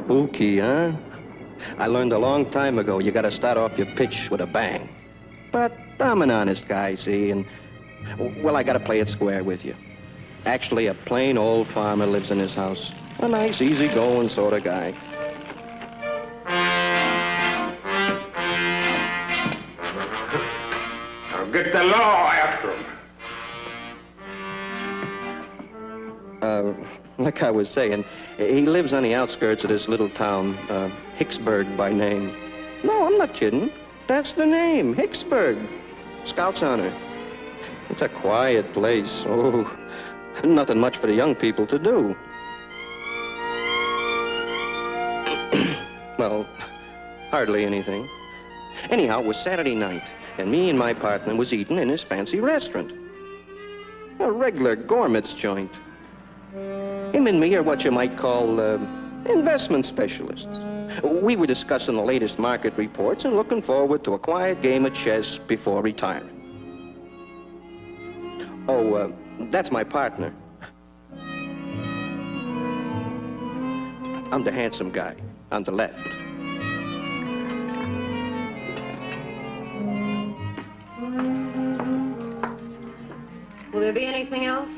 Spooky, huh? I learned a long time ago you gotta start off your pitch with a bang. But I'm an honest guy, see, and, well, I gotta play it square with you. Actually, a plain old farmer lives in his house. A nice, easy-going sort of guy. Now get the law after him. Like I was saying, he lives on the outskirts of this little town, Hicksburg by name. No, I'm not kidding. That's the name, Hicksburg. Scout's honor. It's a quiet place. Oh, nothing much for the young people to do. Well, hardly anything. Anyhow, it was Saturday night, and me and my partner was eating in his fancy restaurant. A regular gourmet's joint. Him and me are what you might call investment specialists. We were discussing the latest market reports and looking forward to a quiet game of chess before retirement. Oh, that's my partner. I'm the handsome guy on the left. Will there be anything else?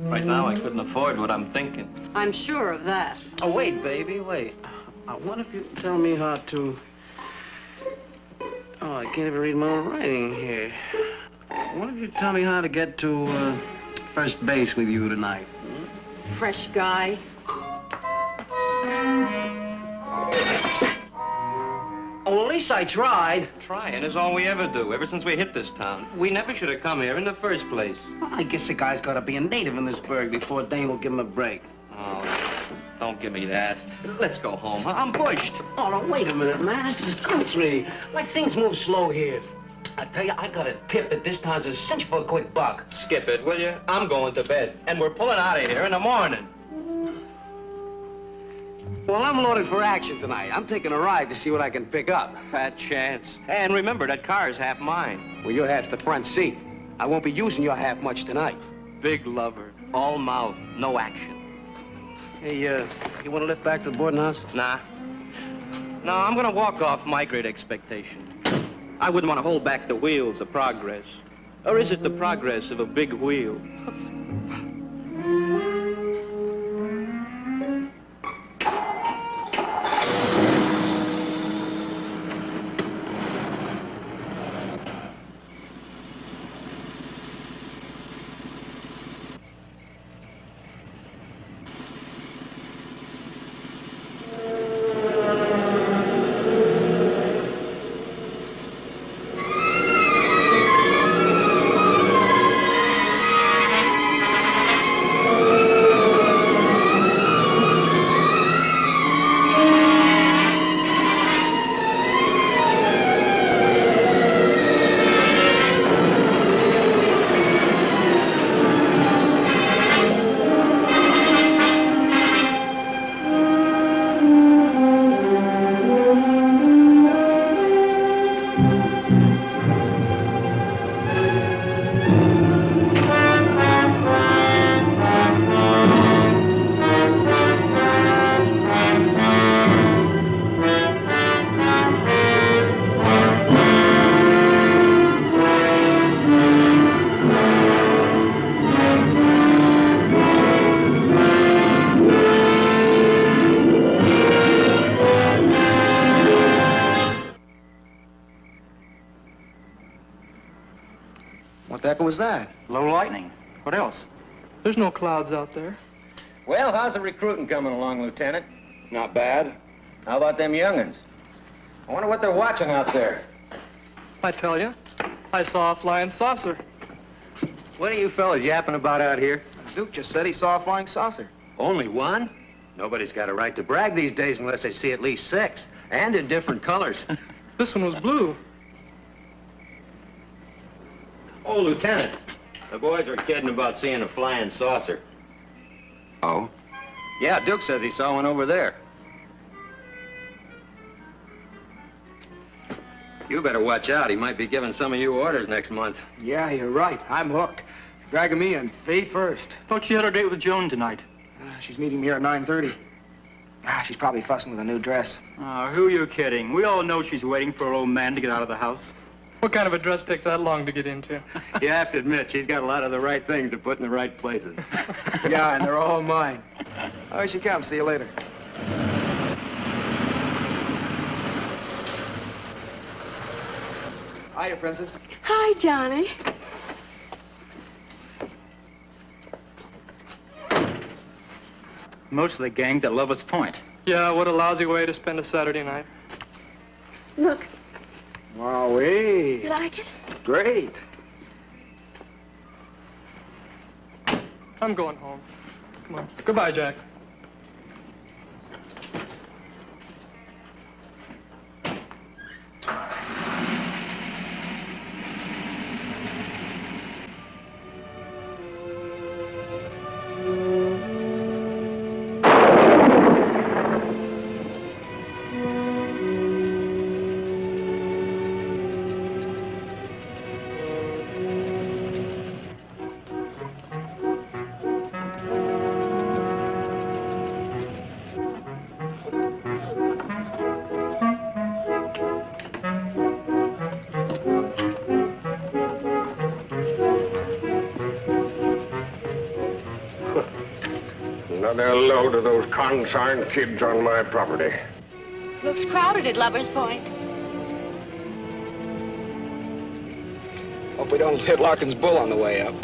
Right now, I couldn't afford what I'm thinking. I'm sure of that. Oh, wait, baby, wait. I wonder if you can tell me how to... Oh, I can't even read my own writing here. I wonder if you tell me how to get to first base with you tonight. Fresh guy. Oh, at least I tried. Trying is all we ever do, ever since we hit this town. We never should have come here in the first place. Well, I guess a guy's got to be a native in this burg before Dane will give him a break. Oh, don't give me that. Let's go home. I'm pushed. Oh, no, wait a minute, man. This is country. Like, things move slow here. I tell you, I got a tip that this town's a cinch for a quick buck. Skip it, will you? I'm going to bed, and we're pulling out of here in the morning. Well, I'm loaded for action tonight. I'm taking a ride to see what I can pick up. Fat chance. And remember, that car's half mine. Well, your half's the front seat. I won't be using your half much tonight. Big lover. All mouth, no action. Hey, you want to lift back to the boarding house? Nah. No, I'm gonna walk off my great expectation. I wouldn't want to hold back the wheels of progress. Or is it the progress of a big wheel? What the heck was that? Low lightning. What else? There's no clouds out there. Well, how's the recruiting coming along, Lieutenant? Not bad. How about them young'uns? I wonder what they're watching out there. I tell you, I saw a flying saucer. What are you fellas yapping about out here? Duke just said he saw a flying saucer. Only one? Nobody's got a right to brag these days unless they see at least 6, and in different colors. This one was blue. Oh, Lieutenant, the boys are kidding about seeing a flying saucer. Oh? Yeah, Duke says he saw one over there. You better watch out. He might be giving some of you orders next month. Yeah, you're right. I'm hooked. Dragging me in feet first. Thought you had a date with Joan tonight. She's meeting me here at 9:30. She's probably fussing with a new dress. Oh, who are you kidding? We all know she's waiting for her old man to get out of the house. What kind of a dress takes that long to get into? You have to admit, she's got a lot of the right things to put in the right places. Yeah, and they're all mine. Oh, here she comes. See you later. Hiya, Princess. Hi, Johnny. Most of the gang's at Lover's Point. Yeah, what a lousy way to spend a Saturday night. Look, Wowee. you like it? Great. I'm going home. Come on. Goodbye, Jack. Another load of those consarned kids on my property. Looks crowded at Lover's Point. Hope we don't hit Larkin's bull on the way up.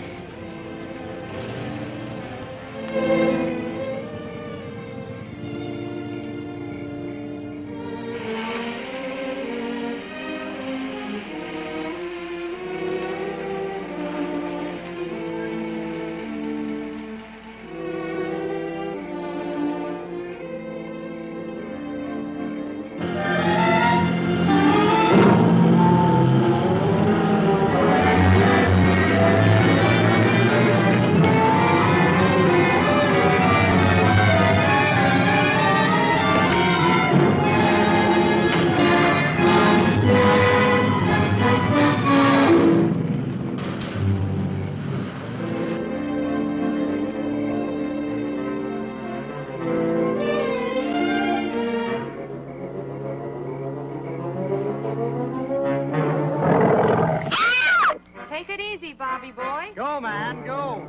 Bobby boy. Go, man, go.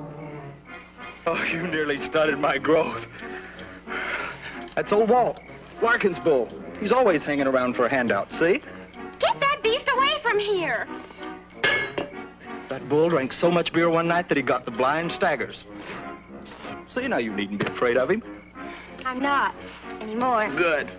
Oh, you nearly stunted my growth. That's old Walt, Larkin's bull. He's always hanging around for a handout, see? Get that beast away from here. That bull drank so much beer one night that he got the blind staggers. See, now you needn't be afraid of him. I'm not anymore. Good.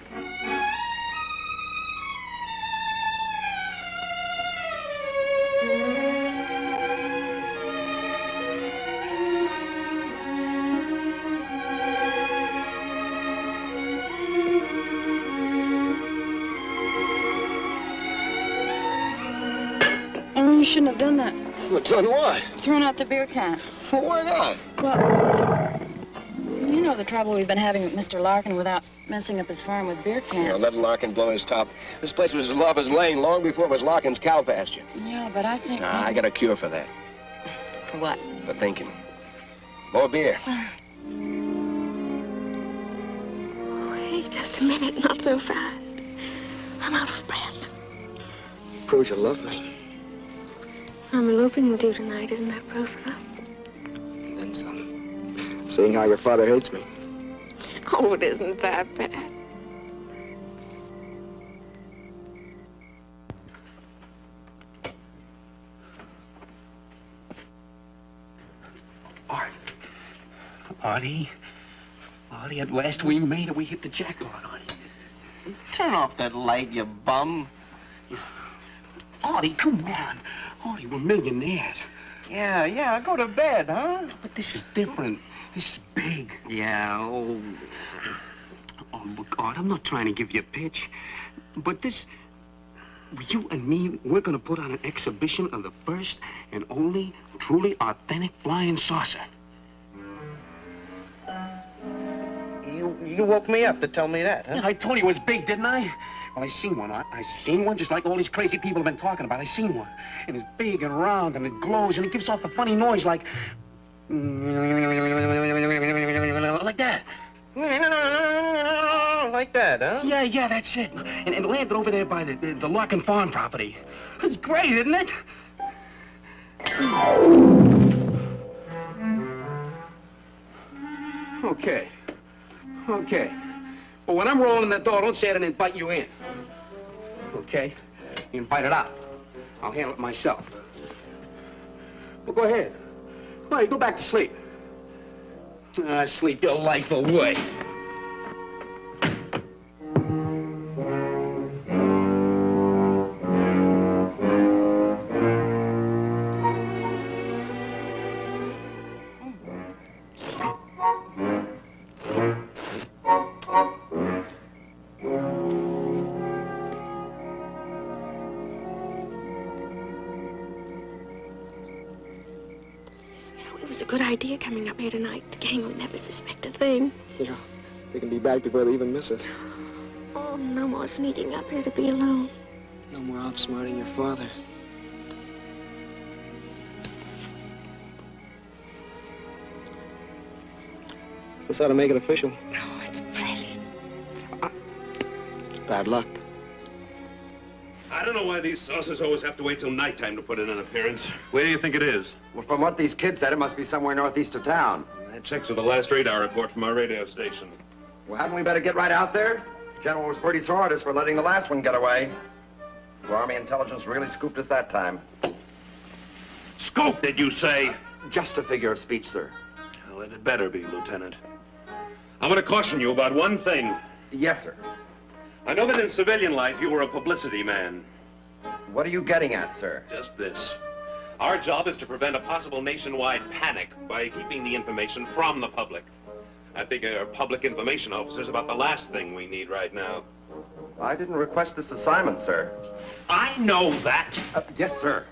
You shouldn't have done that. Well, done what? Thrown out the beer can. Well, why not? Well, you know the trouble we've been having with Mr. Larkin without messing up his farm with beer cans. You know, let Larkin blow his top. This place was Lover's Lane long before it was Larkin's cow pasture. Yeah, but I think... Nah, I got a cure for that. For what? For thinking. More beer. Wait just a minute, not so fast. I'm out of breath. Proves you love me. I'm eloping with you tonight, isn't that proof enough? And then some. Seeing how your father hates me. Oh, it isn't that bad. Artie, at last we made it. We hit the jackpot, Artie. Turn off that light, you bum. Artie, come on. Artie, we're millionaires. Yeah, go to bed, huh? But this is different. This is big. Yeah, oh, look, Art, I'm not trying to give you a pitch, but this, you and me, we're gonna put on an exhibition of the first and only truly authentic flying saucer. You woke me up to tell me that, huh? Yeah, I told you it was big, didn't I? Well, I seen one. I seen one just like all these crazy people have been talking about. I seen one. And it's big and round and it glows and it gives off a funny noise like Like that. Like that, huh? Yeah, that's it. And it landed over there by the Larkin Farm property. It's great, isn't it? Okay. But when I'm rolling that door, don't say I didn't invite you in. Okay? You invite it out. I'll handle it myself. Well, go ahead. Go back to sleep. Sleep your life away. Good idea coming up here tonight. The gang will never suspect a thing. Yeah, they can be back before they even miss us. Oh, no more sneaking up here to be alone. No more outsmarting your father. This ought to make it official. Oh, it's pretty. Bad luck. I don't know why these saucers always have to wait till nighttime to put in an appearance. Where do you think it is? Well, from what these kids said, it must be somewhere northeast of town. That checks with the last radar report from our radio station. Well, hadn't we better get right out there? General was pretty sore at us for letting the last one get away. Well, Army intelligence really scooped us that time. Scoop, did you say? Just a figure of speech, sir. Well, it had better be, Lieutenant. I'm going to caution you about one thing. Yes, sir. I know that in civilian life you were a publicity man. What are you getting at, sir? Just this. Our job is to prevent a possible nationwide panic by keeping the information from the public. I figure public information officers about the last thing we need right now. I didn't request this assignment, sir. I know that. Yes, sir.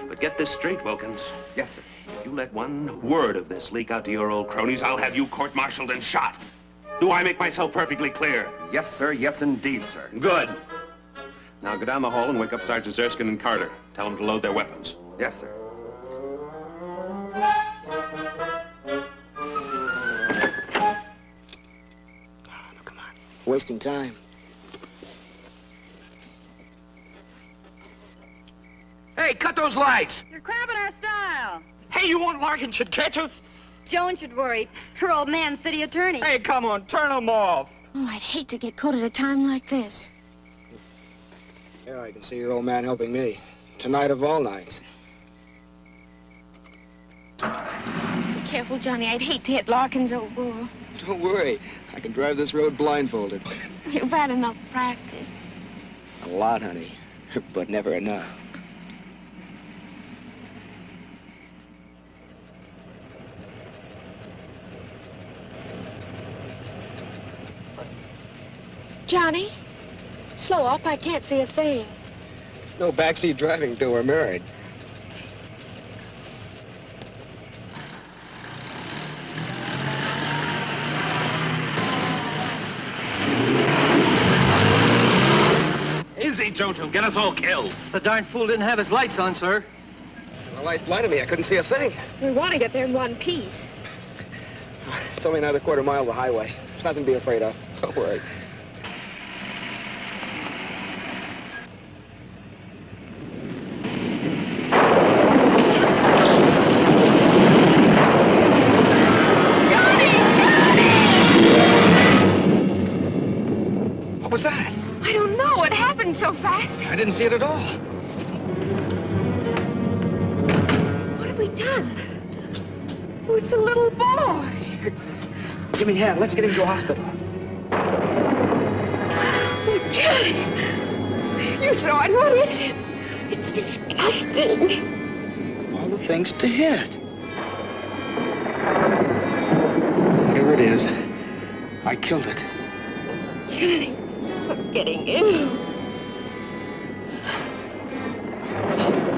But get this straight, Wilkins. Yes, sir. If you let one word of this leak out to your old cronies, I'll have you court-martialed and shot. Do I make myself perfectly clear? Yes, sir. Yes, indeed, sir. Good. Now go down the hall and wake up Sergeants Erskine and Carter. Tell them to load their weapons. Yes, sir. Oh, come on. Wasting time. Hey, cut those lights! You're cramping our style. Hey, you want Larkin should catch us? Joan should worry. Her old man's city attorney. Hey, come on, turn them off. Oh, I'd hate to get caught at a time like this. Yeah, I can see your old man helping me. Tonight of all nights. Be careful, Johnny. I'd hate to hit Larkin's old bull. Don't worry. I can drive this road blindfolded. You've had enough practice. A lot, honey. But never enough. Johnny, slow up. I can't see a thing. No backseat driving until we're married. Easy, Jojo. Get us all killed. The darn fool didn't have his lights on, sir. The lights blinded me. I couldn't see a thing. We want to get there in one piece. It's only another quarter mile of the highway. There's nothing to be afraid of. Don't worry. What was that? I don't know. It happened so fast. I didn't see it at all. What have we done? Oh, it's a little boy. Give me a hand. Let's get him to a hospital. Oh, Johnny. You saw it. What is it? It's disgusting. All the things to hit. Whatever it is, I killed it. Johnny, I'm getting ill.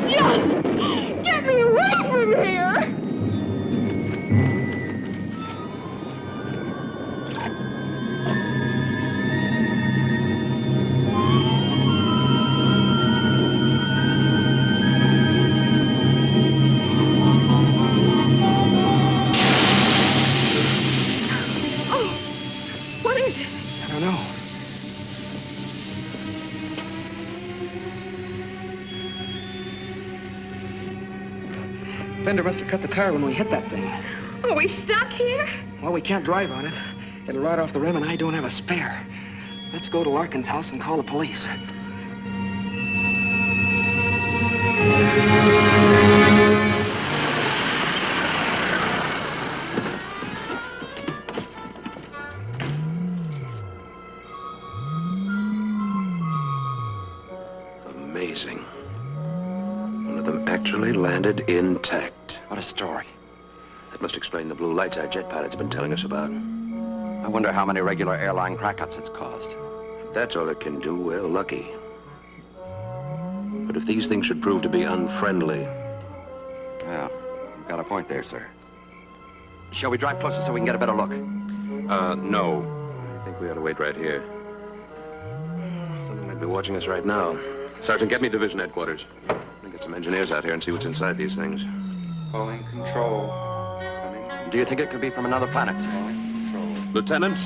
Johnny, get me away from here. fender must have cut the tire when we hit that thing. Are we stuck here? Well, we can't drive on it. It'll ride off the rim, and I don't have a spare. Let's go to Larkin's house and call the police. Amazing. One of them actually landed intact. What a story. That must explain the blue lights our jet pilot's been telling us about. I wonder how many regular airline crack-ups it's caused. If that's all it can do, well, lucky. But if these things should prove to be unfriendly... Yeah, you've got a point there, sir. Shall we drive closer so we can get a better look? No. I think we ought to wait right here. Someone might be watching us right now. Sergeant, get me division headquarters. I'll get some engineers out here and see what's inside these things. Calling control. Do you think it could be from another planet, sir? Lieutenant,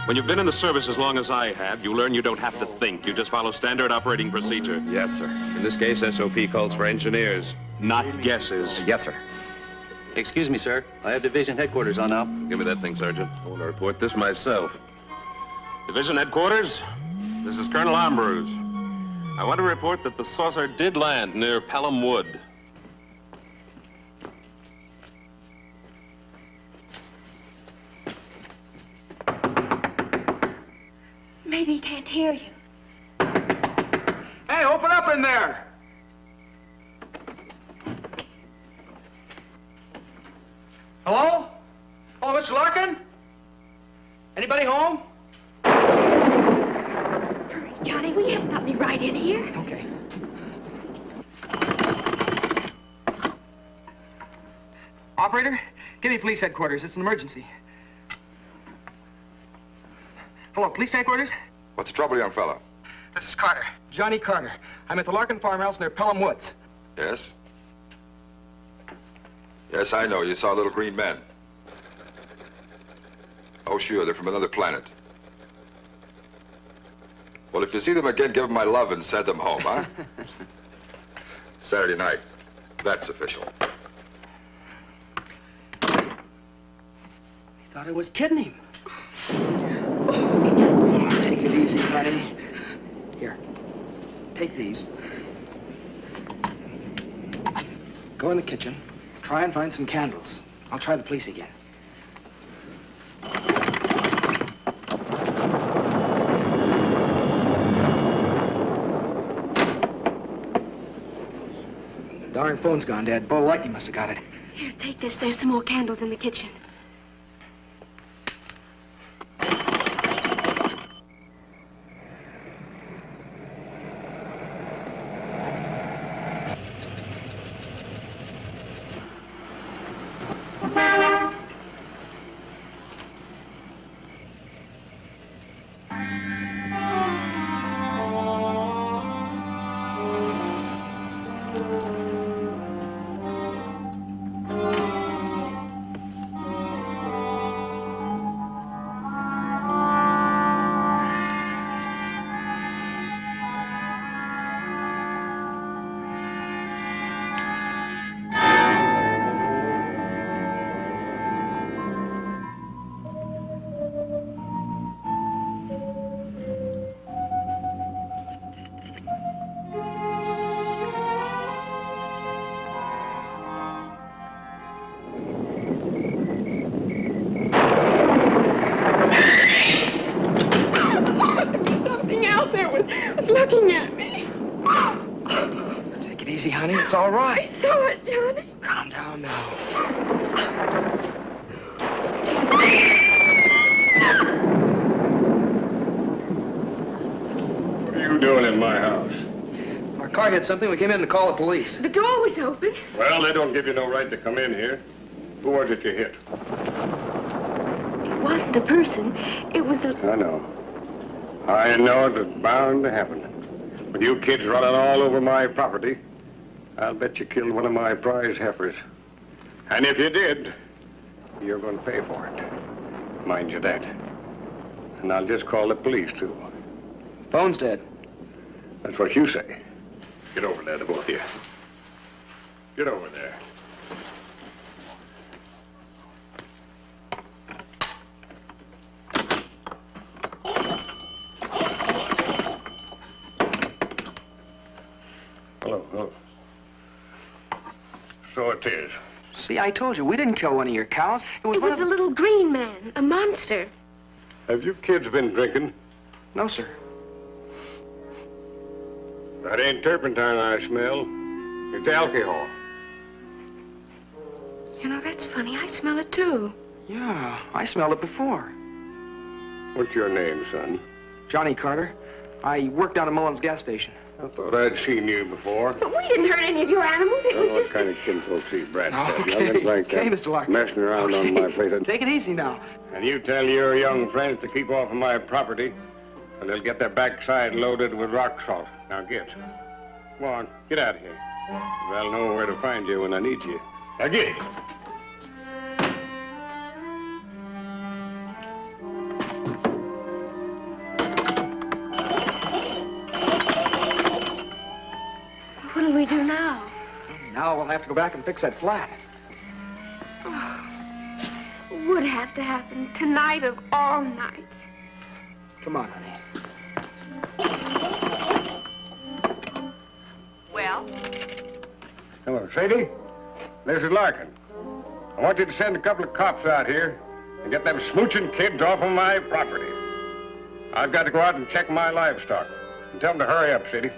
when you've been in the service as long as I have, you learn you don't have to think. You just follow standard operating procedure. Yes, sir. In this case, SOP calls for engineers, not guesses. Yes, sir. Excuse me, sir. I have division headquarters on now. Give me that thing, Sergeant. I want to report this myself. Division headquarters, this is Colonel Armbruise. I want to report that the saucer did land near Pelham Wood. Maybe he can't hear you. Hey, open up in there! Hello? Oh, Mr. Larkin? Anybody home? Hurry, Johnny, will you help me right in here? Okay. Operator, give me police headquarters. It's an emergency. Hello, police headquarters? What's the trouble, young fella? This is Carter. Johnny Carter. I'm at the Larkin farmhouse near Pelham Woods. Yes? Yes, I know. You saw little green men. Oh, sure. They're from another planet. Well, if you see them again, give them my love and send them home, huh? Saturday night. That's official. I thought I was kidding him. Take it easy, buddy. Here, take these. Go in the kitchen. Try and find some candles. I'll try the police again. The darn phone's gone dead. Bo Lightning must have got it. Here, take this. There's some more candles in the kitchen. Looking at me. Take it easy, honey. It's all right. I saw it, Johnny. Calm down now. What are you doing in my house? Our car hit something. We came in to call the police. The door was open. Well, they don't give you no right to come in here. Who was it you hit? It wasn't a person. It was a... I know. I know it was bound to happen. With you kids running all over my property, I'll bet you killed one of my prize heifers. And if you did, you're going to pay for it. Mind you that. And I'll just call the police, too. Phone's dead. That's what you say. Get over there, the both of you. Get over there. it is. See, I told you, we didn't kill one of your cows. It was a little green man, a monster. Have you kids been drinking? No, sir. That ain't turpentine I smell. It's alcohol. You know, that's funny. I smell it, too. Yeah, I smelled it before. What's your name, son? Johnny Carter. I worked down at Mullen's gas station. I thought I'd seen you before. But we didn't hurt any of your animals. It was What just... kind of kinfolks these brats have? Okay, Nothing like okay, that. Mr. Larkin. Messing around on my place. Take it easy now. And you tell your young friends to keep off of my property, and they'll get their backside loaded with rock salt. Now get. Come on, get out of here. I'll know where to find you when I need you. Now get. What'll we do now? Now we'll have to go back and fix that flat. Would have to happen tonight of all nights. Come on, honey. Well? Hello, Sadie. This is Larkin. I want you to send a couple of cops out here and get them smooching kids off of my property. I've got to go out and check my livestock. And tell them to hurry up, Sadie.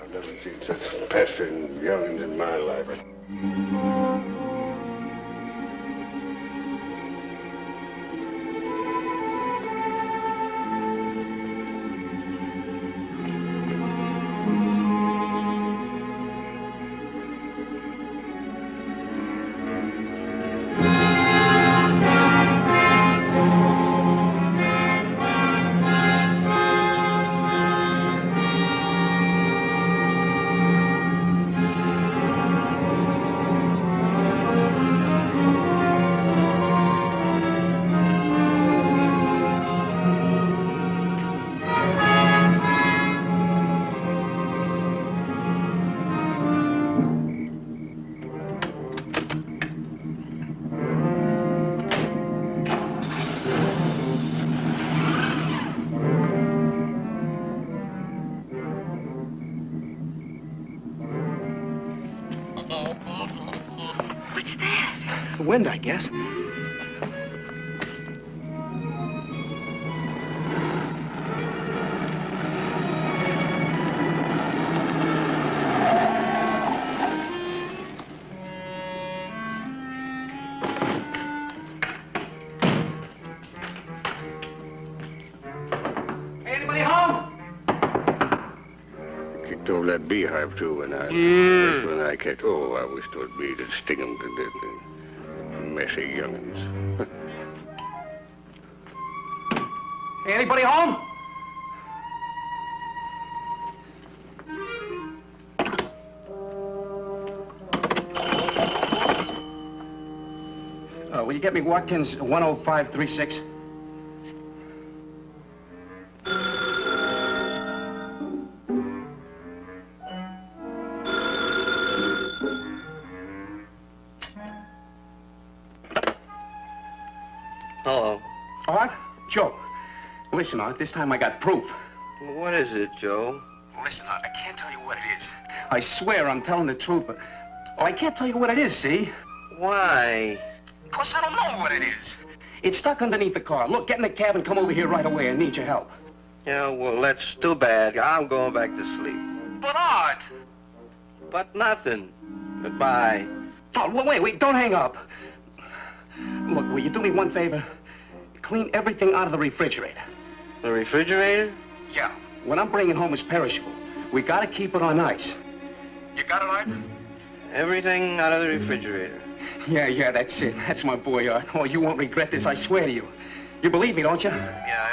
I've never seen such pestering young'uns in my life. What's that? The wind, I guess. Anybody home? Kicked over that beehive, too, when I catch. Oh, I wish 'twould me to sting 'em to death. Messy young'uns. Anybody home? Will you get me Watkins 10536? Hello. Art? Joe. Listen, Art, this time I got proof. What is it, Joe? Listen, Art, I can't tell you what it is. I swear I'm telling the truth, but... Oh, I can't tell you what it is, see? Why? Because I don't know what it is. It's stuck underneath the car. Look, get in the cab and come over here right away. I need your help. Yeah, well, that's too bad. I'm going back to sleep. But, Art! But nothing. Goodbye. Oh, well, wait, don't hang up. Look, will you do me one favor? Clean everything out of the refrigerator. The refrigerator? Yeah. What I'm bringing home is perishable. We gotta keep it on ice. You got it, Art? Everything out of the refrigerator. Yeah, that's it. That's my boy, Art. Oh, you won't regret this, I swear to you. You believe me, don't you? Yeah,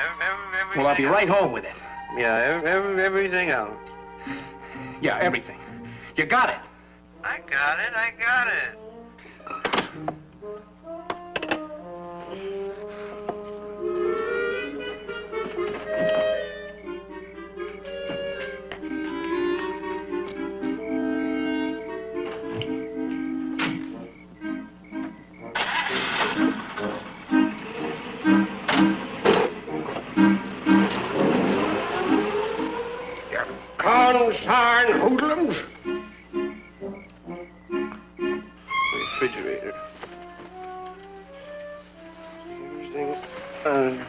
everything. Well, I'll be right home with it. Yeah, everything out. Yeah, everything. You got it. I got it. consarn hoodlums. Refrigerator. Everything.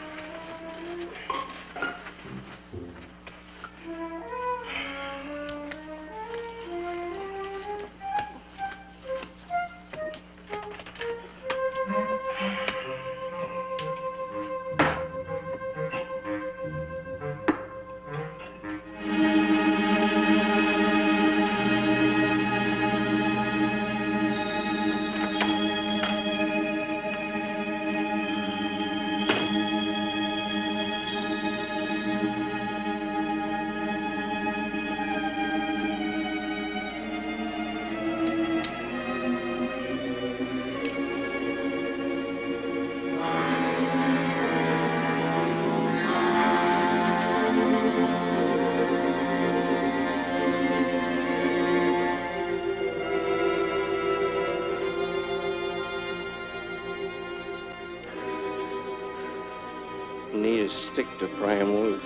Need a stick to pry him loose.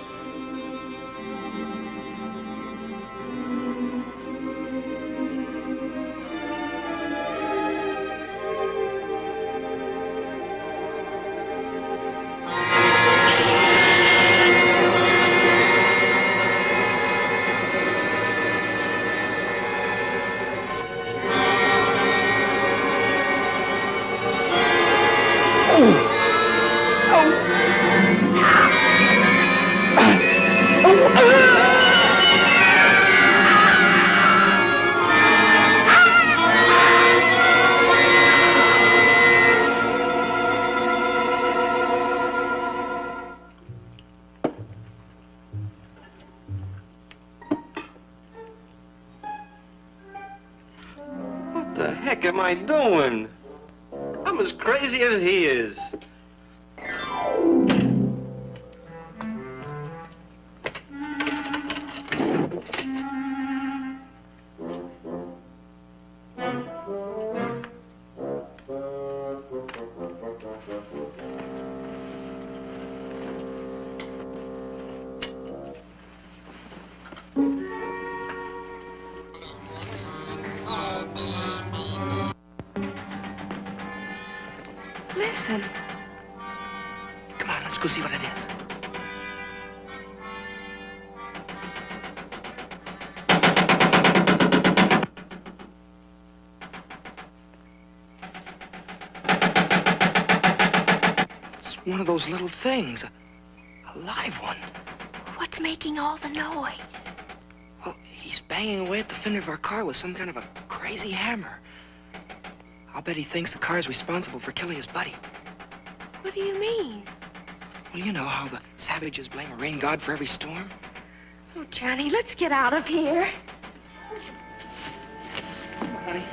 What the heck am I doing? I'm as crazy as he is. Listen. Come on, let's go see what it is. It's one of those little things. A live one. What's making all the noise? Well, he's banging away at the fender of our car with some kind of a crazy hammer. I'll bet he thinks the car's responsible for killing his buddy. What do you mean? Well, you know how the savages blame a rain god for every storm? Oh, Johnny, let's get out of here. Come on, honey.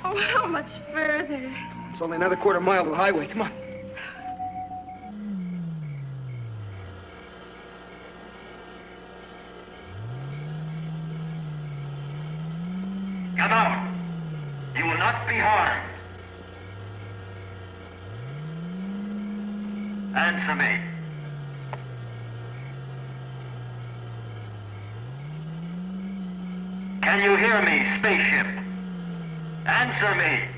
Oh, how much further? It's only another quarter mile to the highway. Come on. Come out. You will not be harmed. Answer me. Can you hear me, spaceship? Answer me.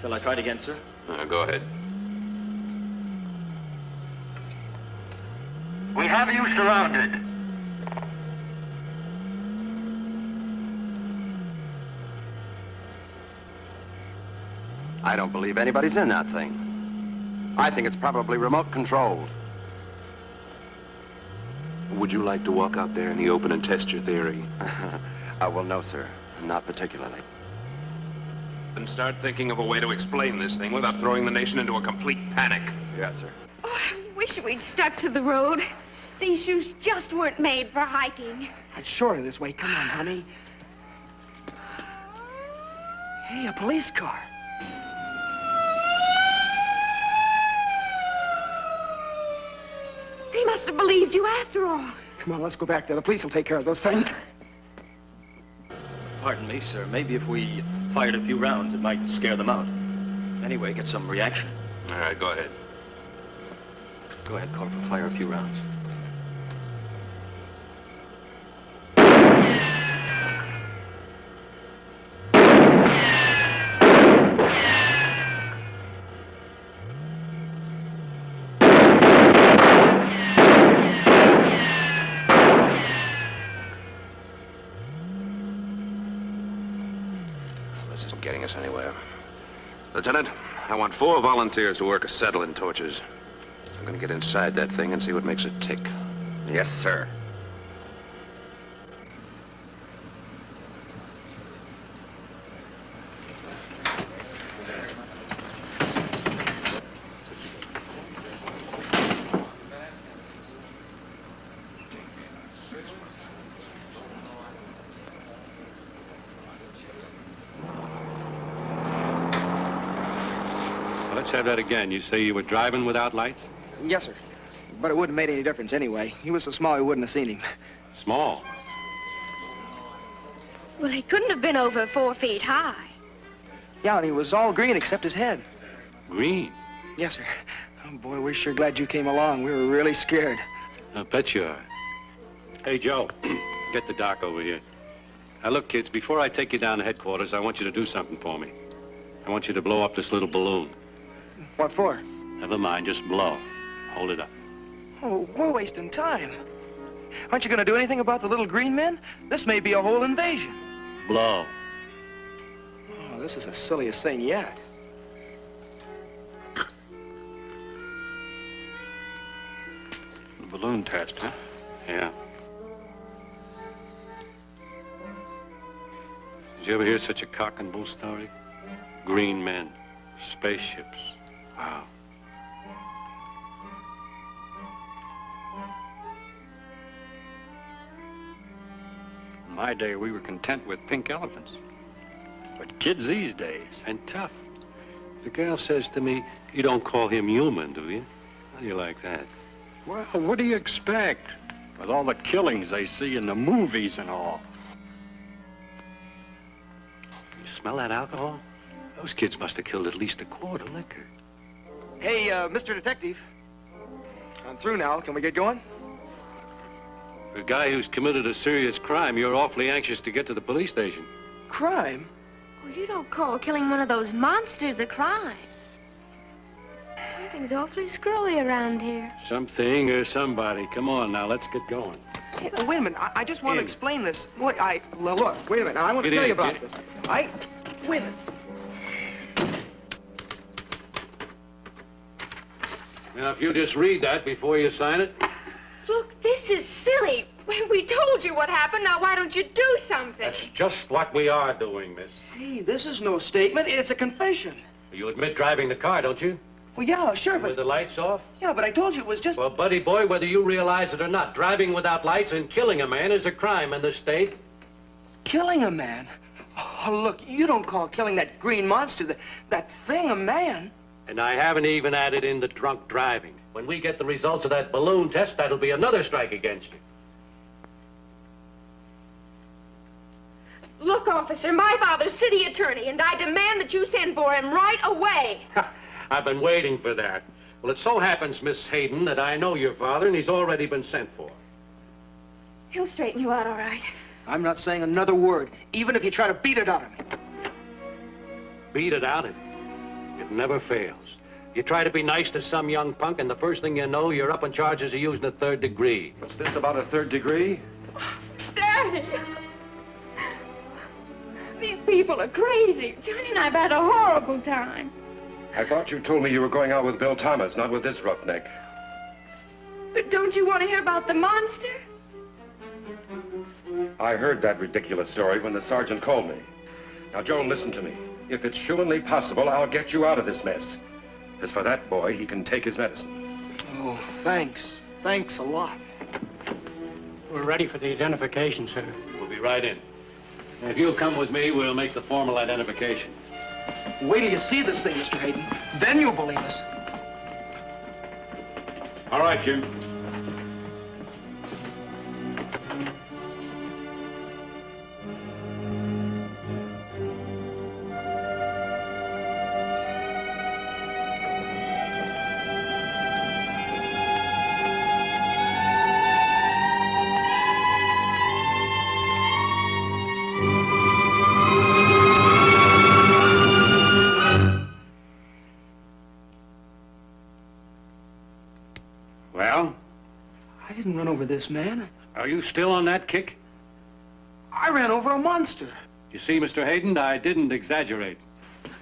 Shall I try it again, sir? Go ahead. We have you surrounded. I don't believe anybody's in that thing. I think it's probably remote controlled. Would you like to walk out there in the open and test your theory? Well, no, sir. Not particularly. Then start thinking of a way to explain this thing without throwing the nation into a complete panic. Yes, sir. Oh, I wish we'd stuck to the road. These shoes just weren't made for hiking. It's shorter this way. Come on, honey. Hey, a police car. They must have believed you after all. Come on, let's go back there. The police will take care of those things. Pardon me, sir. Maybe if we fired a few rounds, it might scare them out. Anyway, get some reaction. All right, go ahead. Go ahead, Corporal. Fire a few rounds. This isn't getting us anywhere. Lieutenant, I want 4 volunteers to work acetylene torches. I'm gonna get inside that thing and see what makes it tick. Yes, sir. Let's have that again. You say you were driving without lights? Yes, sir. But it wouldn't have made any difference anyway. He was so small we wouldn't have seen him. Small? Well, he couldn't have been over 4 feet high. Yeah, and he was all green except his head. Green? Yes, sir. Oh, boy, we're sure glad you came along. We were really scared. I bet you are. Hey, Joe, get the doc over here. Now, look, kids, before I take you down to headquarters, I want you to do something for me. I want you to blow up this little balloon. What for? Never mind, just blow. Hold it up. Oh, we're wasting time. Aren't you going to do anything about the little green men? This may be a whole invasion. Blow. Oh, this is the silliest thing yet. The balloon test, huh? Yeah. Did you ever hear such a cock and bull story? Green men, spaceships. Wow. In my day, we were content with pink elephants. But kids these days... And tough. The girl says to me, you don't call him human, do you? How do you like that? Well, what do you expect? With all the killings they see in the movies and all. You smell that alcohol? Those kids must have killed at least a quart of liquor. Hey, Mr. Detective. I'm through now. Can we get going? For a guy who's committed a serious crime, you're awfully anxious to get to the police station. Crime? Well, you don't call killing one of those monsters a crime. Something's awfully screwy around here. Something or somebody. Come on now, let's get going. Hey, wait a minute. I just want to explain this. Wait, look, wait a minute. I want to tell you about this. Wait a minute. Now, if you just read that before you sign it. Look, this is silly. We told you what happened. Now, why don't you do something? That's just what we are doing, miss. Hey, this is no statement. It's a confession. You admit driving the car, don't you? Well, yeah, sure, but... With the lights off? Yeah, but I told you it was just... Well, buddy boy, whether you realize it or not, driving without lights and killing a man is a crime in this state. Killing a man? Oh, look, you don't call killing that green monster, that thing, a man. And I haven't even added in the drunk driving. When we get the results of that balloon test, that'll be another strike against you. Look, officer, my father's city attorney, and I demand that you send for him right away. I've been waiting for that. Well, it so happens, Miss Hayden, that I know your father, and he's already been sent for. He'll straighten you out all right. I'm not saying another word, even if you try to beat it out of me. Beat it out of you? It never fails. You try to be nice to some young punk, and the first thing you know, you're up on charges of using a 3rd degree. What's this about a 3rd degree? Daddy! These people are crazy. Johnny and I've had a horrible time. I thought you told me you were going out with Bill Thomas, not with this roughneck. But don't you want to hear about the monster? I heard that ridiculous story when the sergeant called me. Now, Joan, listen to me. If it's humanly possible, I'll get you out of this mess. As for that boy, he can take his medicine. Oh, thanks. Thanks a lot. We're ready for the identification, sir. We'll be right in. If you'll come with me, we'll make the formal identification. Wait till you see this thing, Mr. Hayden. Then you'll believe us. All right, Jim. Well? I didn't run over this man. Are you still on that kick? I ran over a monster. You see, Mr. Hayden, I didn't exaggerate.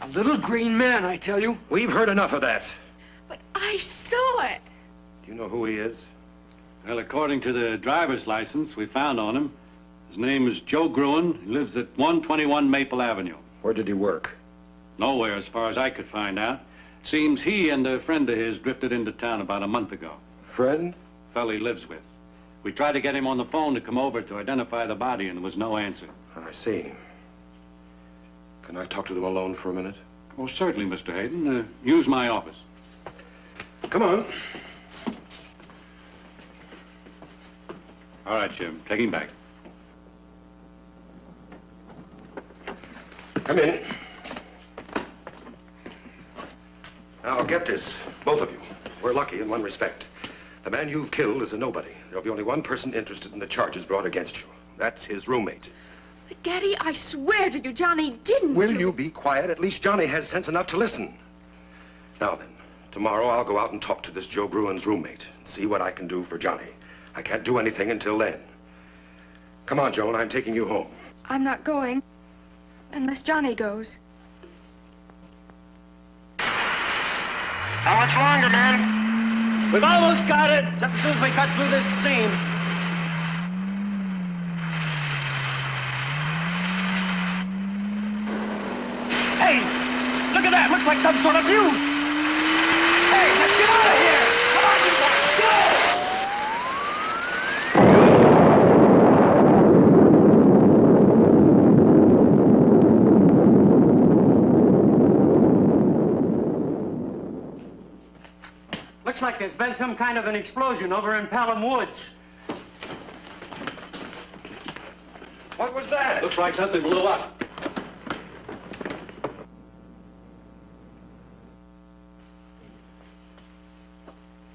A little green man, I tell you. We've heard enough of that. But I saw it. Do you know who he is? Well, according to the driver's license we found on him, his name is Joe Gruen. He lives at 121 Maple Avenue. Where did he work? Nowhere, as far as I could find out. Seems he and a friend of his drifted into town about a month ago. Friend? Fellow he lives with. We tried to get him on the phone to come over to identify the body, and there was no answer. I see. Can I talk to them alone for a minute? Oh, certainly, Mr. Hayden. Use my office. Come on. All right, Jim. Take him back. Come in. Now, get this, both of you. We're lucky in one respect. The man you've killed is a nobody. There'll be only one person interested in the charges brought against you. That's his roommate. But, Daddy, I swear to you, Johnny didn't. Will you be quiet? At least Johnny has sense enough to listen. Now then, tomorrow I'll go out and talk to this Joe Gruen's roommate and see what I can do for Johnny. I can't do anything until then. Come on, Joan, I'm taking you home. I'm not going unless Johnny goes. How much longer, man? We've almost got it, just as soon as we cut through this scene. Hey, look at that. Looks like some sort of view. Hey, let's get out of here. Come on, you guys, go! Looks like there's been some kind of an explosion over in Pelham Woods. What was that? Looks like something blew up.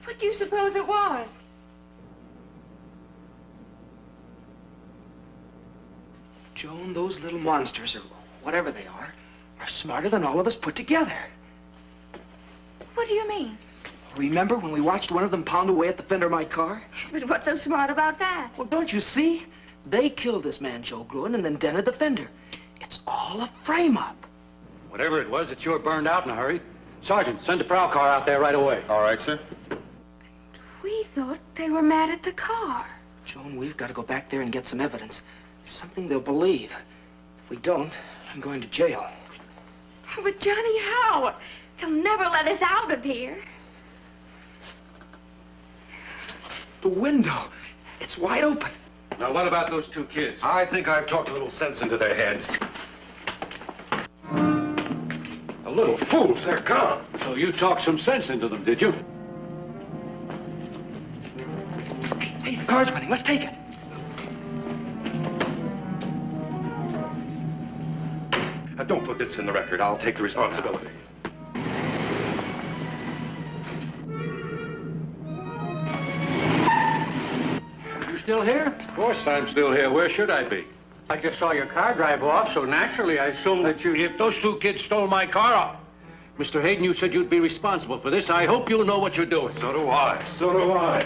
What do you suppose it was? Joan, those little monsters, or whatever they are smarter than all of us put together. What do you mean? Remember when we watched one of them pound away at the fender of my car? But what's so smart about that? Well, don't you see? They killed this man, Joe Gruen, and then dented the fender. It's all a frame-up. Whatever it was, it sure burned out in a hurry. Sergeant, send the prowl car out there right away. All right, sir. We thought they were mad at the car. Joan, we've got to go back there and get some evidence. Something they'll believe. If we don't, I'm going to jail. But Johnny, how? He'll never let us out of here. The window. It's wide open. Now, what about those two kids? I think I've talked a little sense into their heads. The little fools, they're gone. So you talked some sense into them, did you? Hey, the car's running. Let's take it. Now, don't put this in the record. I'll take the responsibility. Still here? Of course I'm still here. Where should I be? I just saw your car drive off, so naturally I assumed that you... If those two kids stole my car, Mr. Hayden, you said you'd be responsible for this. I hope you know what you're doing. So do I. So do I.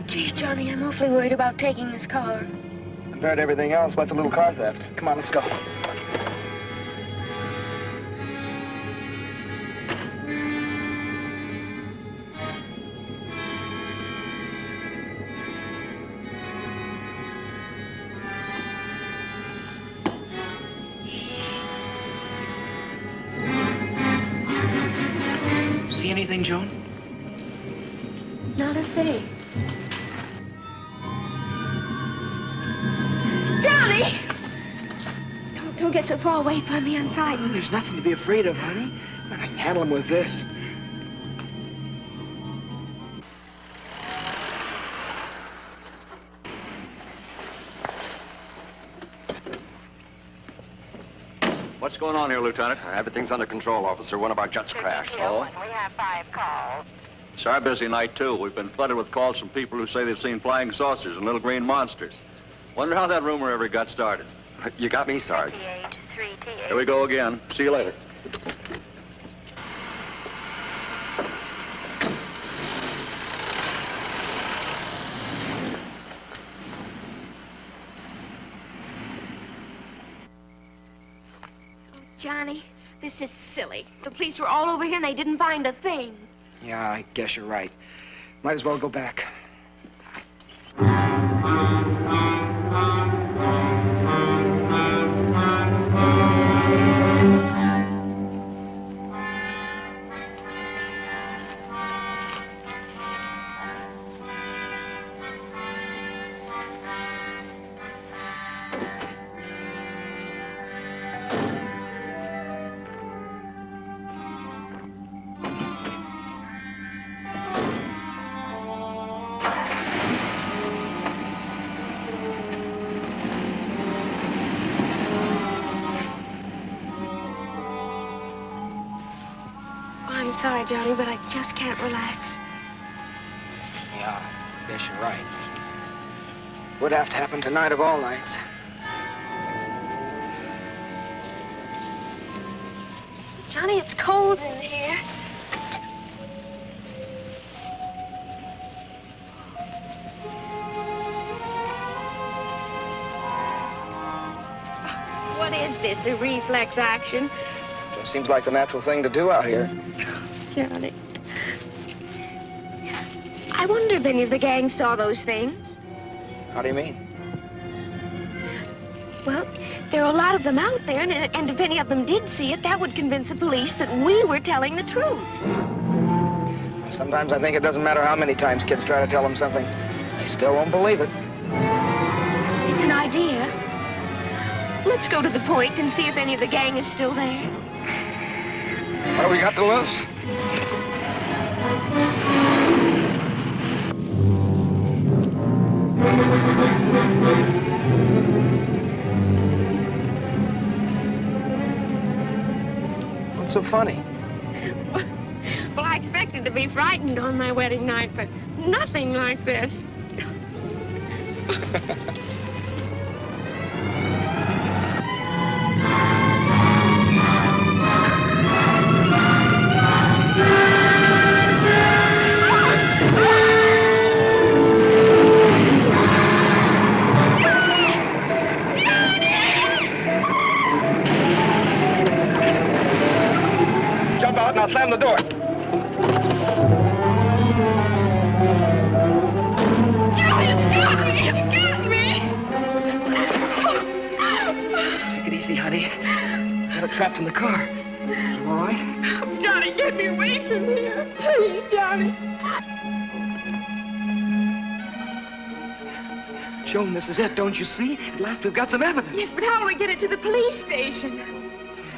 Geez, Johnny, I'm awfully worried about taking this car. Compared to everything else, what's a little car theft? Come on, let's go. See anything, Joan? Not a thing. Johnny! Don't get so far away from me. I'm frightened. There's nothing to be afraid of, honey. I can handle him with this. What's going on here, Lieutenant? Everything's under control, officer. One of our jets crashed. Oh? We have 5 calls. It's our busy night, too. We've been flooded with calls from people who say they've seen flying saucers and little green monsters. Wonder how that rumor ever got started. You got me, Sarge. Here we go again. See you later. Johnny, this is silly. The police were all over here and they didn't find a thing. Yeah, I guess you're right. Might as well go back. I'm sorry, Johnny, but I just can't relax. Yeah, I guess you're right. Would have to happen tonight of all nights. Johnny, it's cold in here. What is this, a reflex action? Just seems like the natural thing to do out here. Johnny. I wonder if any of the gang saw those things. How do you mean? Well, there are a lot of them out there, and if any of them did see it, that would convince the police that we were telling the truth. Sometimes I think it doesn't matter how many times kids try to tell them something. They still won't believe it. It's an idea. Let's go to the point and see if any of the gang is still there. What do we got to lose? What's so funny? Well, I expected to be frightened on my wedding night, but nothing like this. Jump out and I'll slam the door. Take it easy, honey. Got it trapped in the car. You all right? Johnny, get me away from here. Please, Johnny. Joan, this is it, don't you see? At last we've got some evidence. Yes, but how do we get it to the police station?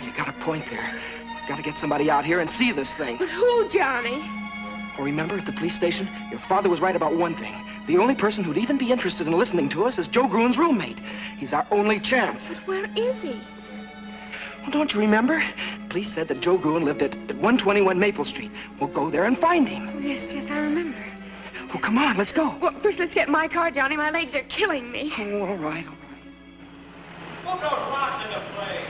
You got a point there. Got to get somebody out here and see this thing. But who, Johnny? Well, remember, at the police station, your father was right about one thing. The only person who'd even be interested in listening to us is Joe Gruen's roommate. He's our only chance. But where is he? Well, don't you remember? The police said that Joe Gruen lived at 121 Maple Street. We'll go there and find him. Oh, yes, I remember. Well, come on, let's go. Well, first let's get my car, Johnny. My legs are killing me. Oh, all right. Move those rocks into place.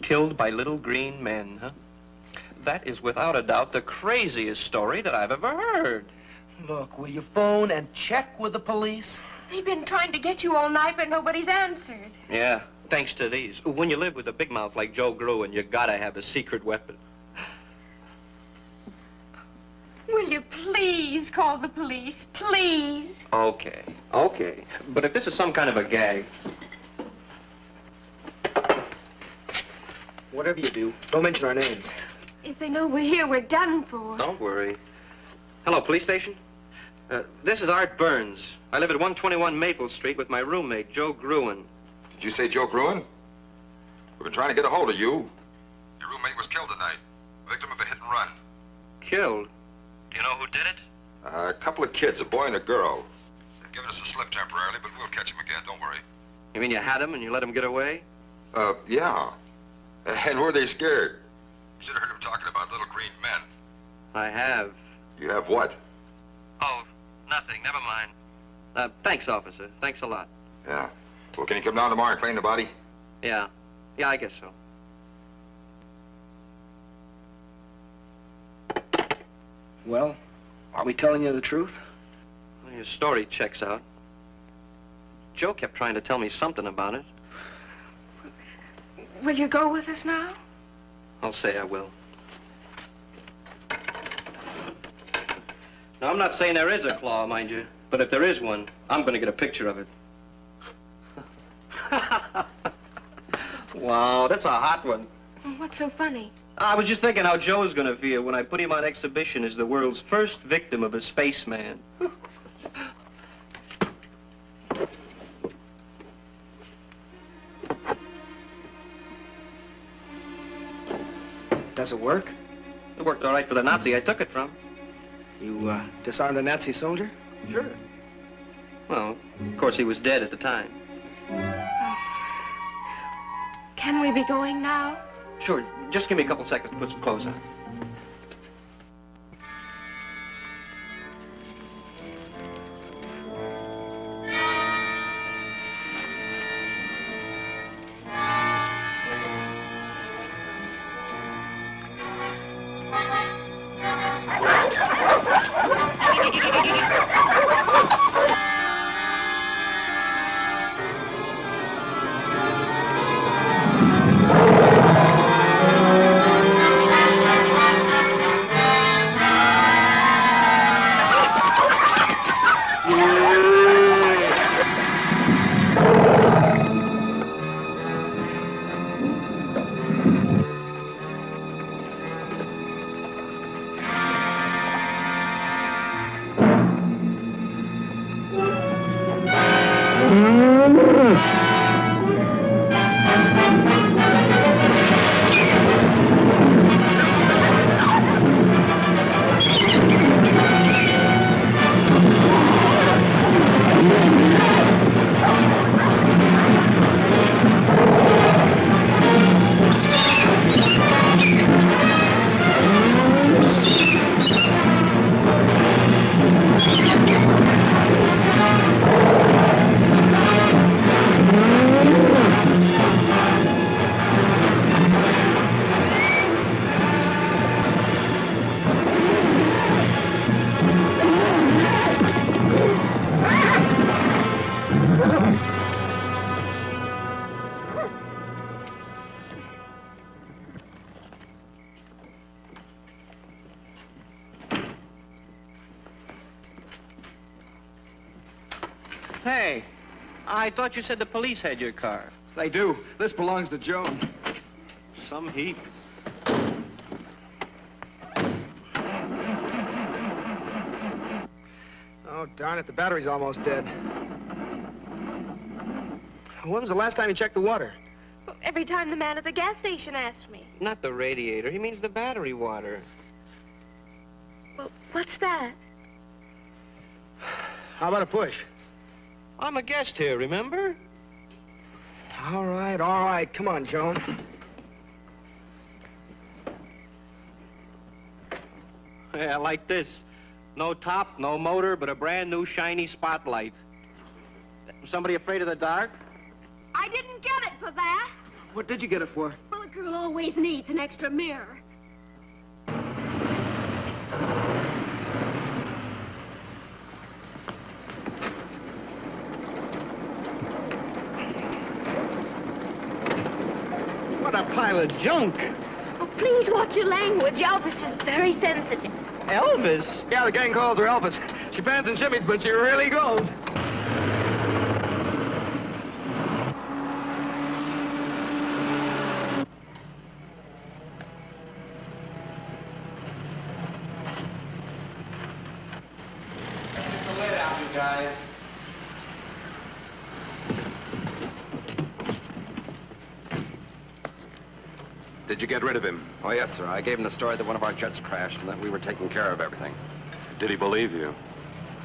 Killed by little green men, huh? That is without a doubt the craziest story that I've ever heard. Look, will you phone and check with the police? They've been trying to get you all night, but nobody's answered. Yeah, thanks to these. When you live with a big mouth like Joe Gruen, you gotta have a secret weapon. Will you please call the police? Please? Okay. But if this is some kind of a gag... Whatever you do, don't mention our names. If they know we're here, we're done for. Don't worry. Hello, police station? This is Art Burns. I live at 121 Maple Street with my roommate, Joe Gruen. Did you say Joe Gruen? We've been trying to get a hold of you. Your roommate was killed tonight. Victim of a hit and run. Killed? Do you know who did it? A couple of kids, a boy and a girl. They've given us a slip temporarily, but we'll catch him again, don't worry. You mean you had him and you let him get away? Yeah. And were they scared? You should have heard him talking about little green men. I have. You have what? Oh, nothing. Never mind. Thanks, officer. Thanks a lot. Yeah. Well, can you come down tomorrow and claim the body? Yeah. Yeah, I guess so. Well, are we telling you the truth? Well, your story checks out. Joe kept trying to tell me something about it. Will you go with us now? I'll say I will. Now, I'm not saying there is a claw, mind you, but if there is one, I'm going to get a picture of it. Wow, that's a hot one. What's so funny? I was just thinking how Joe's going to feel when I put him on exhibition as the world's first victim of a spaceman. Does it work? It worked all right for the Nazi I took it from. You, disarmed a Nazi soldier? Sure. Well, of course, he was dead at the time. Can we be going now? Sure. Just give me a couple seconds to put some clothes on. Hey, I thought you said the police had your car. They do. This belongs to Joan. Some heap. Oh, darn it, the battery's almost dead. When was the last time you checked the water? Well, every time the man at the gas station asked me. Not the radiator. He means the battery water. Well, what's that? How about a push? I'm a guest here, remember? All right. Come on, Joan. Yeah, like this. No top, no motor, but a brand new shiny spotlight. Somebody afraid of the dark? I didn't get it for that. What did you get it for? Well, a girl always needs an extra mirror. What a pile of junk. Oh, please watch your language. Elvis is very sensitive. Elvis? Yeah, the gang calls her Elvis. She pans and shimmies, but she really goes. Get the lid out, you guys. Did you get rid of him? Oh, yes, sir. I gave him the story that one of our jets crashed and that we were taking care of everything. Did he believe you?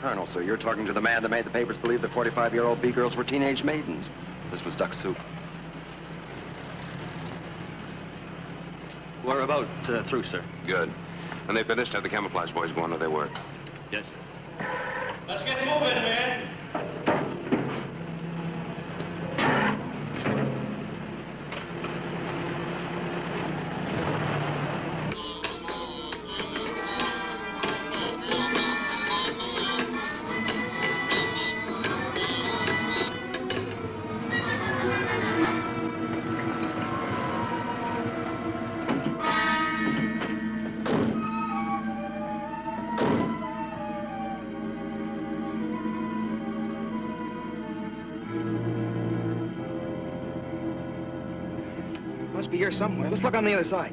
Colonel, sir, you're talking to the man that made the papers believe the 45-year-old B-girls were teenage maidens. This was duck soup. We're about through, sir. Good. And they finished? Have the camouflage boys go on to their work? Yes, sir. Let's get moving, man. Must be here somewhere. Let's look on the other side.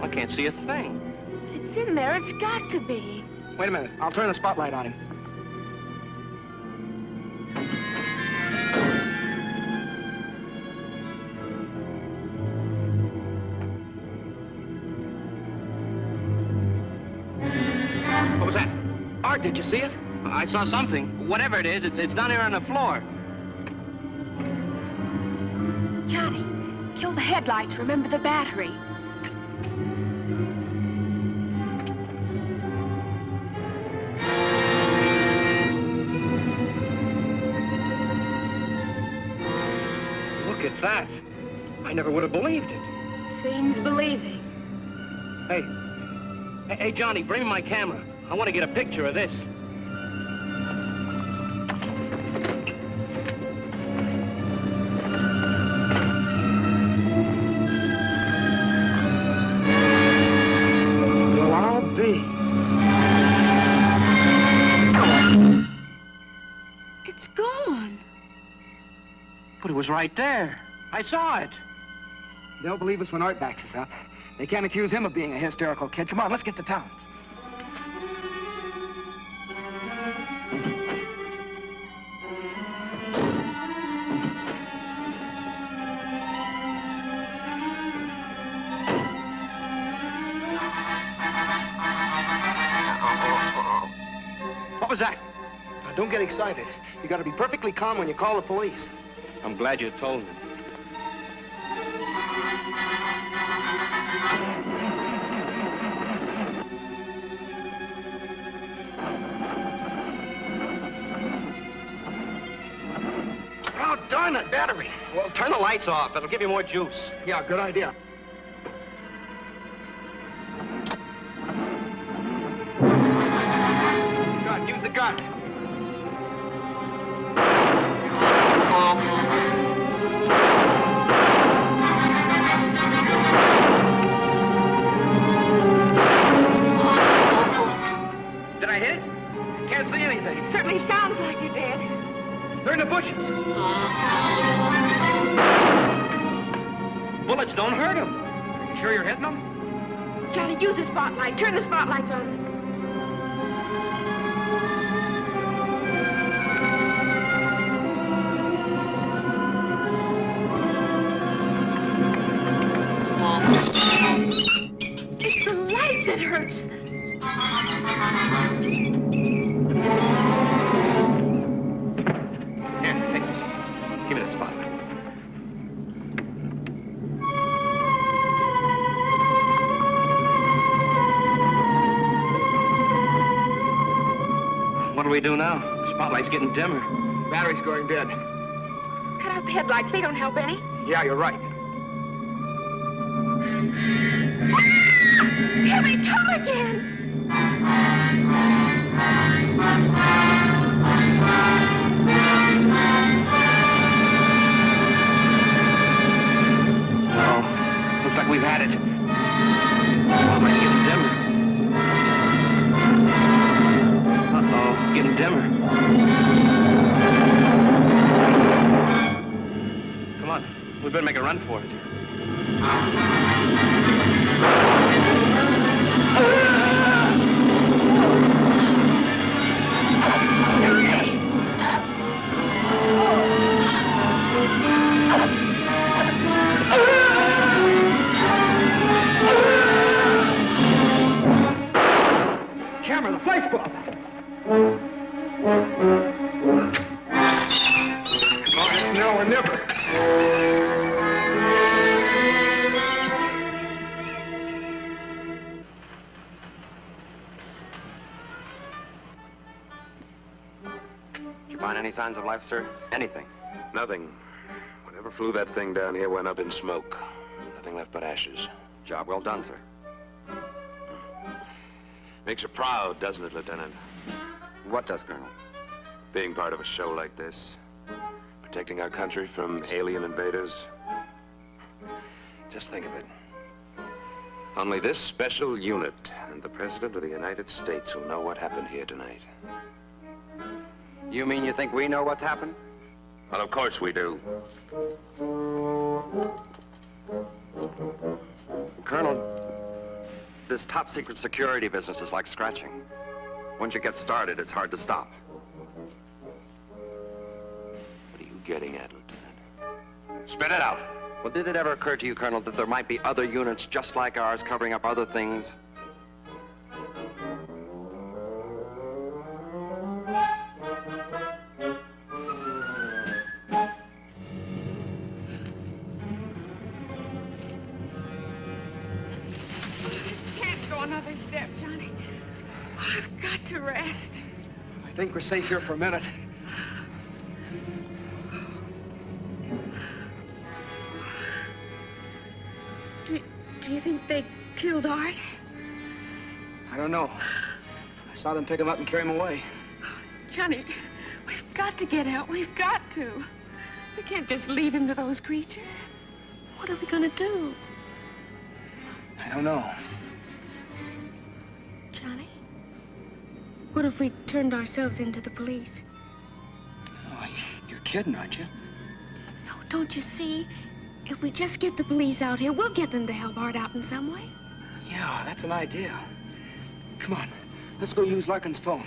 I can't see a thing. It's in there. It's got to be. Wait a minute. I'll turn the spotlight on him. What was that? Art, did you see it? I saw something. Whatever it is, it's down here on the floor. Johnny, kill the headlights. Remember the battery. Look at that. I never would have believed it. Seems believing. Hey, Johnny, bring me my camera. I want to get a picture of this. Well, I'll be. It's gone. But it was right there. I saw it. They'll believe us when Art backs us up. They can't accuse him of being a hysterical kid. Come on, let's get to town. What was that? Now, don't get excited. You gotta be perfectly calm when you call the police. I'm glad you told me. Oh, darn it, battery. Well, turn the lights off. It'll give you more juice. Yeah, good idea. Gun, use the gun. Did I hit it? Can't see anything. It certainly sounds like you did. They're in the bushes. Bullets don't hurt him. Are you sure you're hitting them? Johnny, use the spotlight. Turn the spotlights on. It's the light that hurts them. Here, take this. Give me that spotlight. What do we do now? The spotlight's getting dimmer. Battery's going dead. Cut out the headlights. They don't help any. Yeah, you're right. Here they come again. Oh, looks like we've had it. Spotlight's getting dimmer. Uh-oh, getting dimmer. Come on, we better make a run for it. Camera, the flash bulb. Find any signs of life, sir? Anything? Nothing. Whatever flew that thing down here went up in smoke. Nothing left but ashes. Job well done, sir. Makes you proud, doesn't it, Lieutenant? What does, Colonel? Being part of a show like this. Protecting our country from alien invaders. Just think of it. Only this special unit and the President of the United States will know what happened here tonight. You mean you think we know what's happened? Well, of course we do. Colonel, this top-secret security business is like scratching. Once you get started, it's hard to stop. What are you getting at, Lieutenant? Spit it out. Well, did it ever occur to you, Colonel, that there might be other units just like ours covering up other things? Can't go another step, Johnny. I've got to rest. I think we're safe here for a minute. Do you think they killed Art? I don't know. I saw them pick him up and carry him away. Johnny, we've got to get out. We've got to. We can't just leave him to those creatures. What are we going to do? I don't know. Johnny, what if we turned ourselves into the police? Oh, you're kidding, aren't you? No, don't you see? If we just get the police out here, we'll get them to help Art out in some way. Yeah, that's an idea. Come on, let's go use Larkin's phone.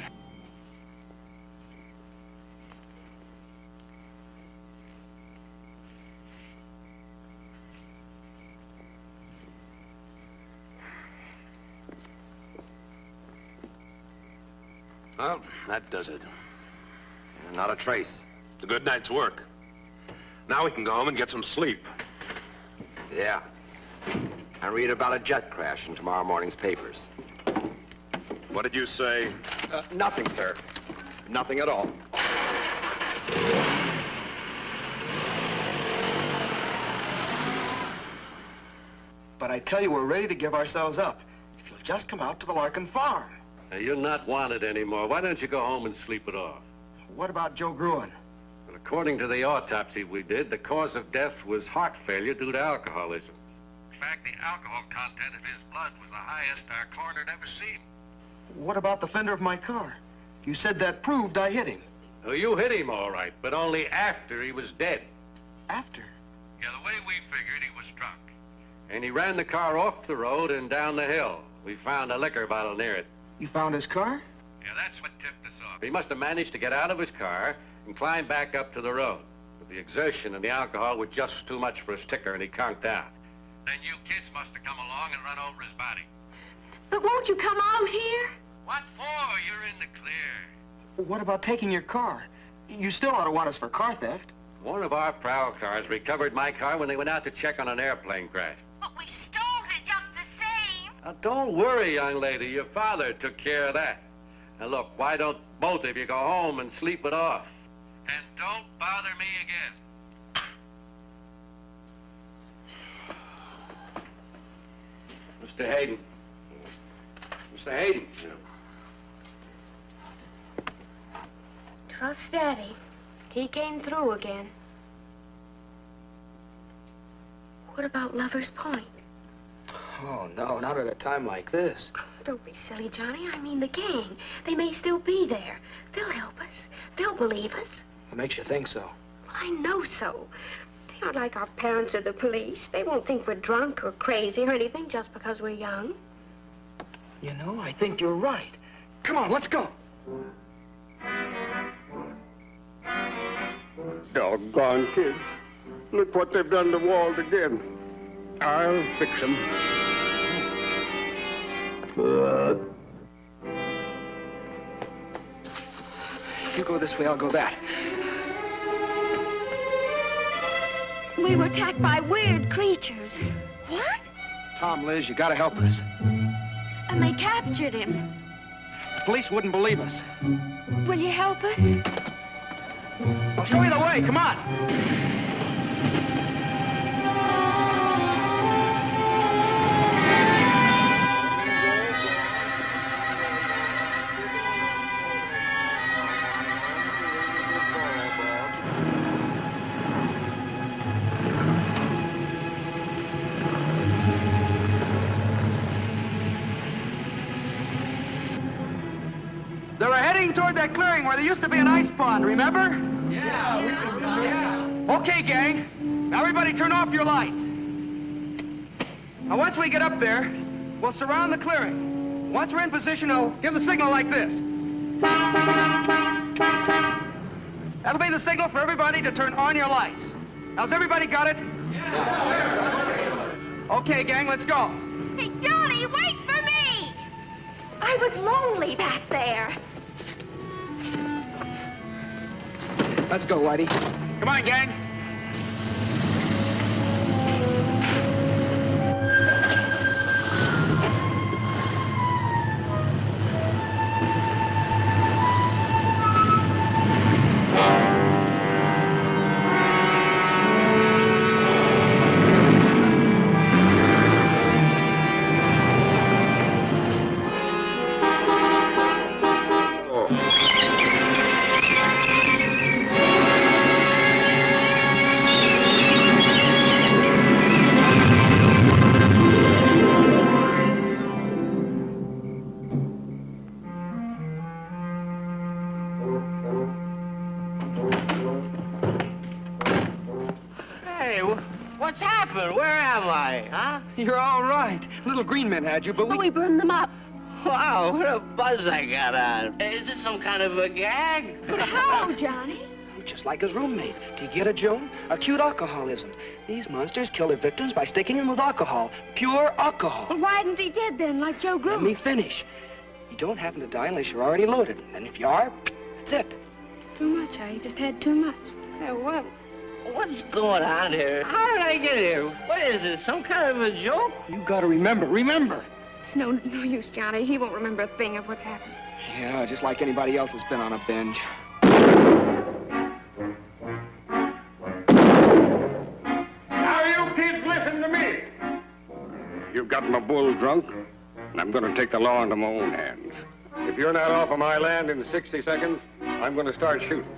Well, that does it. Not a trace. It's a good night's work. Now we can go home and get some sleep. Yeah. I read about a jet crash in tomorrow morning's papers. What did you say? Nothing, sir. Nothing at all. But I tell you, we're ready to give ourselves up. If you'll just come out to the Larkin farm. Now, you're not wanted anymore. Why don't you go home and sleep it off? What about Joe Gruen? Well, according to the autopsy we did, the cause of death was heart failure due to alcoholism. In fact, the alcohol content of his blood was the highest our coroner'd ever seen. What about the fender of my car? You said that proved I hit him. Oh, you hit him all right, but only after he was dead. After? Yeah, the way we figured, he was drunk. And he ran the car off the road and down the hill. We found a liquor bottle near it. You found his car? Yeah, that's what tipped us off. He must have managed to get out of his car and climb back up to the road. But the exertion and the alcohol were just too much for his ticker, and he conked out. Then you kids must have come along and run over his body. But won't you come out here? What for? You're in the clear. What about taking your car? You still ought to want us for car theft. One of our prowl cars recovered my car when they went out to check on an airplane crash. But we stole it just the same. Now, don't worry, young lady. Your father took care of that. Now, look, why don't both of you go home and sleep it off? And don't bother me again. Mr. Hayden. Mr. Hayden. Trust Daddy. He came through again. What about Lover's Point? Oh, no, not at a time like this. Don't be silly, Johnny. I mean the gang. They may still be there. They'll help us. They'll believe us. What makes you think so? I know so. They aren't like our parents or the police. They won't think we're drunk or crazy or anything just because we're young. You know, I think you're right. Come on, let's go. Doggone kids. Look what they've done to Walt again. I'll fix them. You go this way, I'll go that. We were attacked by weird creatures. What? Tom, Liz, you gotta help us. And they captured him. The police wouldn't believe us. Will you help us? I'll show you the way. Come on. They were heading toward that clearing where there used to be an ice pond, remember? Yeah. Okay, gang. Now everybody turn off your lights. Now once we get up there, we'll surround the clearing. Once we're in position, I'll give the signal like this. That'll be the signal for everybody to turn on your lights. Now, has everybody got it? Yeah. Okay, gang, let's go. Hey, Johnny, wait for me! I was lonely back there. Let's go, Whitey. Come on, gang. What's happened? Where am I, huh? You're all right. Little green men had you, but we burned them up. Wow, what a buzz I got on. Is this some kind of a gag? How, Johnny? Just like his roommate. Do you get it, Joan? Acute alcoholism. These monsters kill their victims by sticking them with alcohol. Pure alcohol. Well, why didn't he dead then, like Joe Grew? Let me finish. You don't happen to die unless you're already loaded. And if you are, that's it. Too much, huh? You just had too much. Hey, what's going on here? How did I get here? What is this, some kind of a joke? You gotta remember. It's no use, Johnny. He won't remember a thing of what's happened. Yeah, just like anybody else that's been on a binge. Now, you kids, listen to me. You've got my bull drunk, and I'm going to take the law into my own hands. If you're not off of my land in 60 seconds, I'm going to start shooting.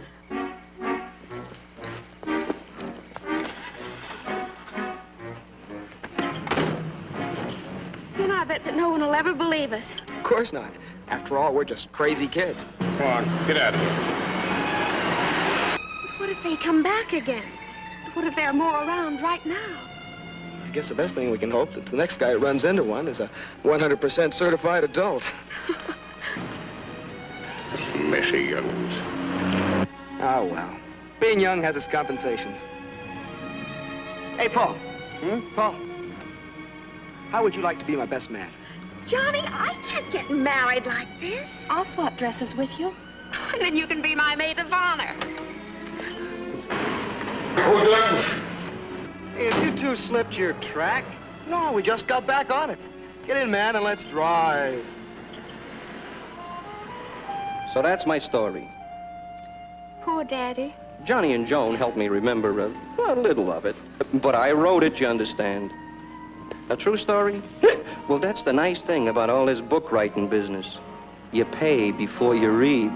You know, I bet that no one will ever believe us. Of course not. After all, we're just crazy kids. Come on, get out of here. But what if they come back again? What if there are more around right now? I guess the best thing we can hope that the next guy who runs into one is a 100% certified adult. Messy young'uns. Oh, well. Being young has its compensations. Hey, Paul. Paul. How would you like to be my best man? Johnny, I can't get married like this. I'll swap dresses with you. And then you can be my maid of honor. Hey, have you two slipped your track? No, we just got back on it. Get in, man, and let's drive. So that's my story. Poor Daddy. Johnny and Joan helped me remember a little of it. But I wrote it, you understand. A true story? Well, that's the nice thing about all this book writing business. You pay before you read.